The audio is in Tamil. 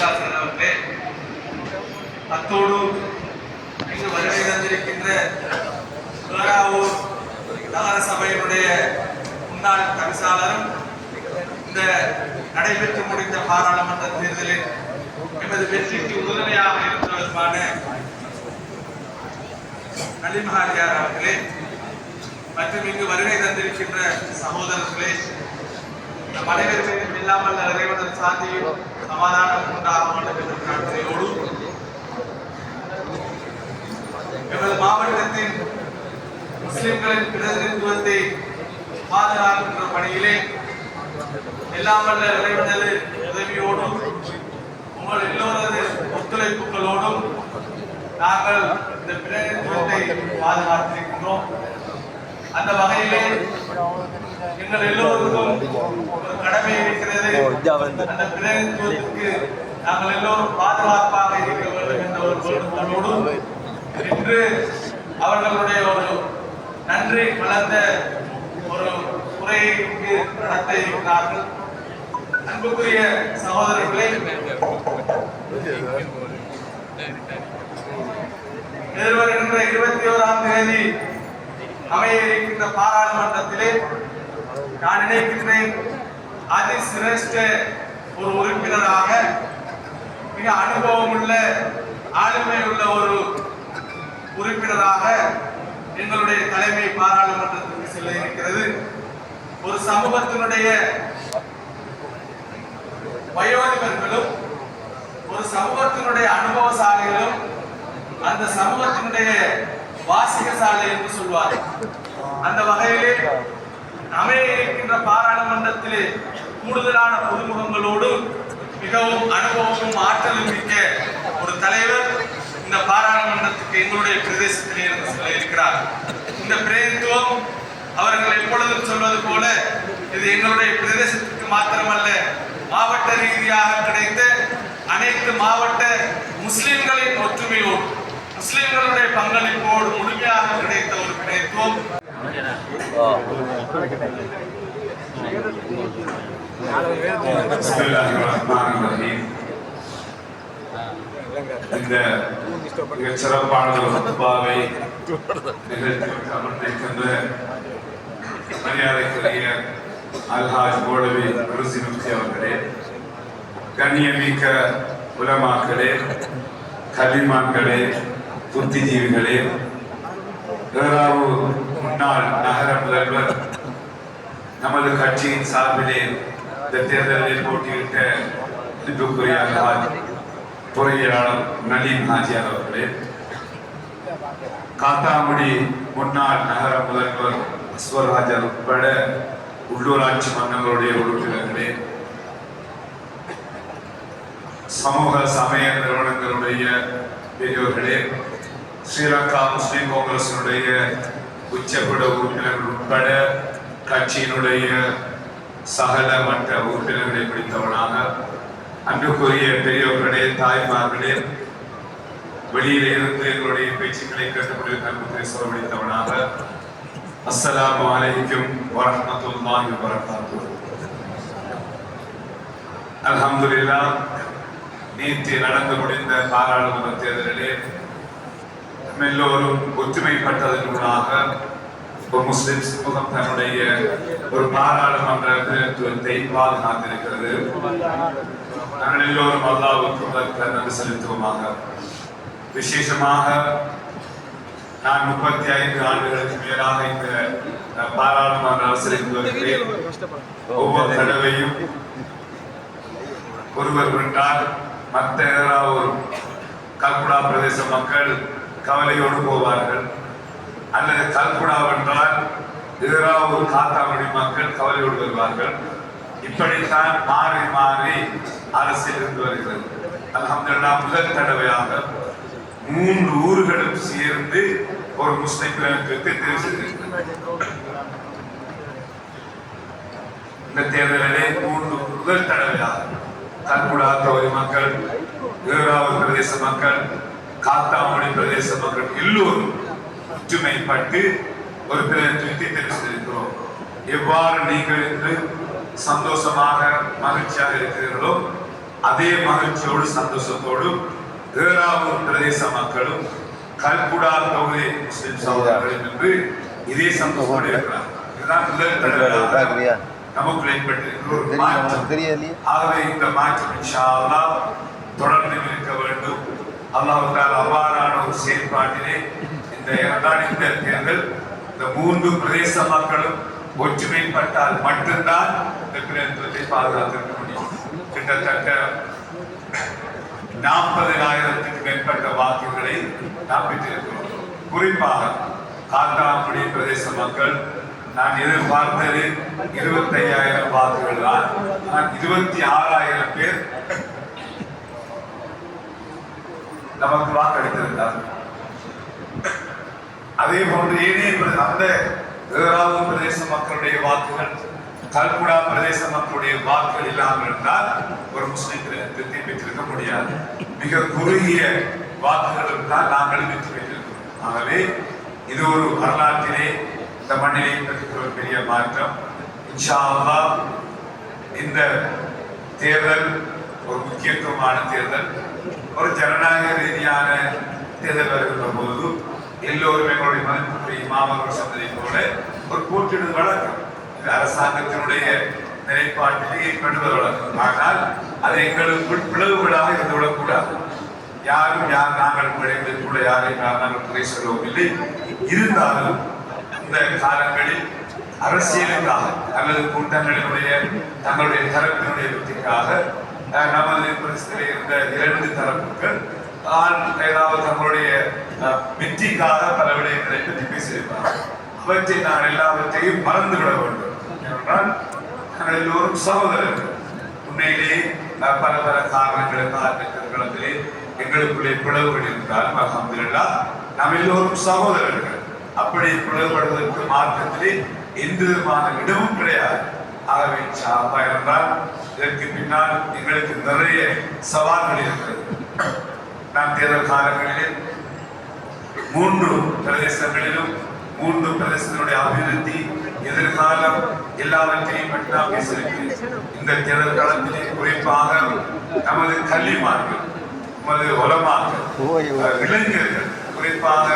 விசாசன் அவர்களே, அத்தோடு இங்கு வருகை தந்திருக்கின்ற பேராவூர் நகர சபையினுடைய முன்னாள் தவிசாளரும் இந்த நடைபெற்று முடிந்த பாராளுமன்ற தேர்தலில் எமது வெற்றிக்கு உறுதுணையாக இருந்தவருமான நலிமஹாரியார் அவர்களே மற்றும் இங்கு வருகை தந்திருக்கின்ற சகோதரர்களே, நம் அனைவருக்கும் இல்லாமல் இறைவனது சாந்தியும் சமாதானம் உண்டாக வேண்டும் என்ற பிரார்த்தனையோடு எமது மாவட்டத்தின் முஸ்லிம்களின் பிரதிநிதித்துவத்தை பாதுகாக்கின்ற பணியிலே இல்லாமல் இறைவனது உதவியோடும் உங்கள் எல்லோரது ஒத்துழைப்புகளோடும் நாங்கள் இந்த பிரதிநிதித்துவத்தை பாதுகாத்திருக்கின்றோம். அந்த வகையிலே எங்கள் எல்லோருக்கும் ஒரு கடமை இருக்கிறது. அந்த பிரதிநிதித்துவத்திற்கு நாங்கள் எல்லோரும் பாதுகாப்பாக இருக்க வேண்டும் என்ற ஒரு வேண்டுகோளோடு இன்று அவர்களுடைய ஒரு நன்றி கலந்த ஒரு உரையை நடத்த இருக்கிறார்கள். அன்புக்குரிய சகோதரர்களே, எதிர்வருகின்ற 21ஆம் தேதி அமைய இருக்கின்ற பாராளுமன்றத்திலே நான் நினைக்கின்றேன் அதிசிரேஷ்ட ஒரு உறுப்பினராக மிக அனுபவம் உள்ள ஆளுமை உள்ள ஒரு உறுப்பினராக எங்களுடைய தலைமை பாராளுமன்றத்திற்கு செல்ல இருக்கிறது. ஒரு சமூகத்தினுடைய வயோதிபர்களும் ஒரு சமூகத்தினுடைய அனுபவசாலிகளும் அந்த சமூகத்தினுடைய வாசிகசாலை என்று சொல்வார். அந்த வகையிலே அமைய இருக்கின்ற பாராளுமன்றத்திலே கூடுதலான புதுமுகங்களோடு மிகவும் அனுபவமும் ஆற்றலும் மிக்க ஒரு தலைவர் இந்த பாராளுமன்றத்துக்கு எங்களுடைய பிரதேசத்திலே இருந்து சொல்ல இருக்கிறார். இந்த பிரதிநிதித்துவம் அவர்கள் எப்பொழுதும் சொல்வது போல இது எங்களுடைய பிரதேசத்துக்கு மாத்திரமல்ல, மாவட்ட ரீதியாக கிடைத்த அனைத்து மாவட்ட முஸ்லிம்களின் ஒற்றுமையோடு முஸ்லிம்களுடைய பங்களிப்போடு முழுமையாக கிடைத்த ஒரு பிரதிநிதித்துவம். இந்த சிறப்பான ஹுத்பாவை அமர்ந்திருக்கின்ற மரியாதைக்குரிய அல்ஹாஜ் மௌலவி ருசி முஃப்தி அவர்களே, கண்ணியமிக்க உலமாக்களே, கல்விமான்களே, புத்திஜீவிகளே, பேராவூர் முன்னாள் நகர முதல்வர் நமது கட்சியின் சார்பிலே இந்த தேர்தலில் போட்டியிட்ட அன்புக்குரிய அல்ஹாஜ் பொறியியலாளர் நலீம் ஹாஜியார் அவர்களே, காத்தாங்குடி முன்னாள் நகர முதல்வர் அஸ்வராஜர் உட்பட உள்ளூராட்சி மன்றங்களுடைய உறுப்பினர்களே, சமூக சமய நிறுவனங்களுடைய பெரியோர்களே, ஸ்ரீலங்கா முஸ்லிம் காங்கிரசினுடைய உச்சபட உறுப்பினர்கள் உட்பட கட்சியினுடைய சகல மற்ற உறுப்பினர்களை பிடித்தவனாக அன்புக்குரிய பெரியோர்களே, தாய்மார்களே, வெளியில இருந்து எங்களுடைய பேச்சுக்களை கேட்டுக்கொண்டு அன்புக்குரிய சொல்லித்தவனாக அஸ்ஸலாமு அலைக்கும் வரஹ்மத்துல்லாஹி வபரகாத்துஹு. அல்ஹம்துலில்லாஹ், நேற்று நடந்து முடிந்த பாராளுமன்ற தேர்தலிலே எல்லோரும் ஒற்றுமைப்பட்டதனூடாக ஒரு முஸ்லிம் சமூகம் தன்னுடைய ஒரு பாராளுமன்ற பிரதிநிதித்துவத்தை பாதுகாத்திருக்கிறது. நாங்கள் எல்லோரும் அல்லாஹ்வுக்கு நன்றி செலுத்துவோமாக. விசேஷமாக நான் 35 ஆண்டுகளுக்கு மேலாக இந்த பாராளுமன்ற அரசியலுக்கு வருகிறேன். ஒவ்வொரு தடவையும் ஒருவர் வென்றால் மற்ற ஏதாவது கல்குடா பிரதேச மக்கள் கவலையோடு போவார்கள், அல்லது கல்குடா வென்றால் ஏதாவது காத்தாங்குடி மக்கள் கவலையோடு வருவார்கள். இப்படித்தான் மாறி மாறி அரசியல் இருந்து வருகிறது. அல்ஹம்துலில்லாஹ், முதல் தடவையாக 3 ஊர்களும் சேர்ந்து ஒரு முஸ்லிம் பிரதிநிதித்துவத்தை தேர்வு செய்திருக்கிறது. இந்த தேர்தலிலே 3 முதல் தடவையாக கல்குடா தொகுதி மக்கள், ஏறாவூர் பிரதேச மக்கள், காத்தாங்குடி பிரதேச மக்கள் எல்லோரும் ஒற்றுமைப்பட்டு ஒரு பிரதிநிதித்துவத்தை தேர்வு செய்திருக்கிறோம். எவ்வாறு நீங்கள் இன்று சந்தோஷமாக மகிழ்ச்சியாக இருக்கிறீர்களோ அதே மகிழ்ச்சியோடு சந்தோஷத்தோடும் ஏறாவூர் பிரதேச மக்களும் கல்குடா தொகுதி முஸ்லிம் சகோதரர்களும் என்று இதே சந்தோஷத்தோடு இருக்கிறார். இதுதான் முதல் தடவை நமக்கு ஏற்பட்டிருக்கிற ஒரு மாற்றம். ஆகவே இந்த மாற்றம் இன்ஷா அல்லாஹ் தொடர்ந்து இருக்க வேண்டும். அல்லாஹ் அவ்வாறான ஒரு செயல்பாட்டிலே இந்த தேர்தல் இந்த 3 பிரதேச மக்களும் ஒற்றுமைப்பட்டால் மட்டும்தான் இந்த பிரதேசத்தை பாதுகாத்திருக்க முடியும். கிட்டத்தட்ட 40,000க்கு மேற்பட்ட வாக்குகளை நாம் பெற்றிருக்கிறோம். குறிப்பாக காத்தாங்குடி பிரதேச மக்கள் நான் எதிர்பார்த்தது 25,000 வாக்குகள் தான். 26,000 பேர் நமக்கு வாக்களித்திருந்தார். அதே போன்று ஏனைய அந்த ஏறாவூர் பிரதேச மக்களுடைய வாக்குகள் கல்குடா பிரதேச மக்களுடைய வாக்குகள் இல்லாமல் இருந்தால் ஒரு முஸ்லிம் பிரதேசத்தை பெற்றிருக்க முடியாது. மிக குறுகிய வாக்குகளும் தான் நாங்கள் வெற்றி பெற்றிருக்கிறோம். ஆகவே இது ஒரு வரலாற்றிலே இந்த மண்ணிலே பெற்ற ஒரு பெரிய மாற்றம். இன்ஷா அல்லாஹ் இந்த தேர்தல் ஒரு முக்கியத்துவமான தேர்தல். ஒரு ஜனநாயக ரீதியான தேர்தல் வருகின்ற போது எல்லோரும் எங்களுடைய மதிப்புக்குரிய மாமல்கள் சொன்னதை போல ஒரு போட்டியிடும் வழக்கம் அரசாங்கத்தினுடைய நிலைப்பாட்டிலே ஏற்படுவது வழக்கம். ஆனால் அது எங்களுக்குள் பிளவுகளாக இருந்துவிடக்கூடாது. யாரும் நாங்கள் கூட யாரையும் நாங்கள் குறை சொல்லவும் இல்லை. இருந்தாலும் இந்த காலங்களில் அரசியலுக்காக அல்லது கூட்டங்களினுடைய தங்களுடைய தரப்பினுடைய வெற்றிக்காக நமது பிரச்சனையில் இருந்த 2 தரப்புகள் ஏதாவது தங்களுடைய வெற்றிக்காக பல விடயங்களை பற்றி பேசியிருப்பார்கள். அவற்றை நான் எல்லாவற்றையும் மறந்துவிட வேண்டும். என்றால் நாங்கள் எல்லோரும் சகோதரர்கள். உண்மையிலேயே பல பல காரணங்களிலே எங்களுக்குள்ளே பிளவுகள் இருந்தாலும் அல்ஹம்துலில்லாஹ் நாம் எல்லோரும் சகோதரர்கள். அப்படி பிளவுபடுவதற்கு மார்க்கத்திலே எந்த விதமான இடமும் கிடையாது. ஆகவே என்றால் இதற்கு பின்னால் எங்களுக்கு நிறைய சவால்கள் இருக்கிறது. நாம் தேர்தல் காலங்களில் 3 பிரதேசங்களிலும் 3 பிரதேசங்களுடைய அபிவிருத்தி எதிர்காலம் எல்லாவற்றையும் பற்றி நாம் பேசியிருக்கிறோம். இந்த தேர்தல் களத்திலே குறிப்பாக நமது கல்விமார்கள், நமது உலமாக்கள், இளைஞர்கள் குறிப்பாக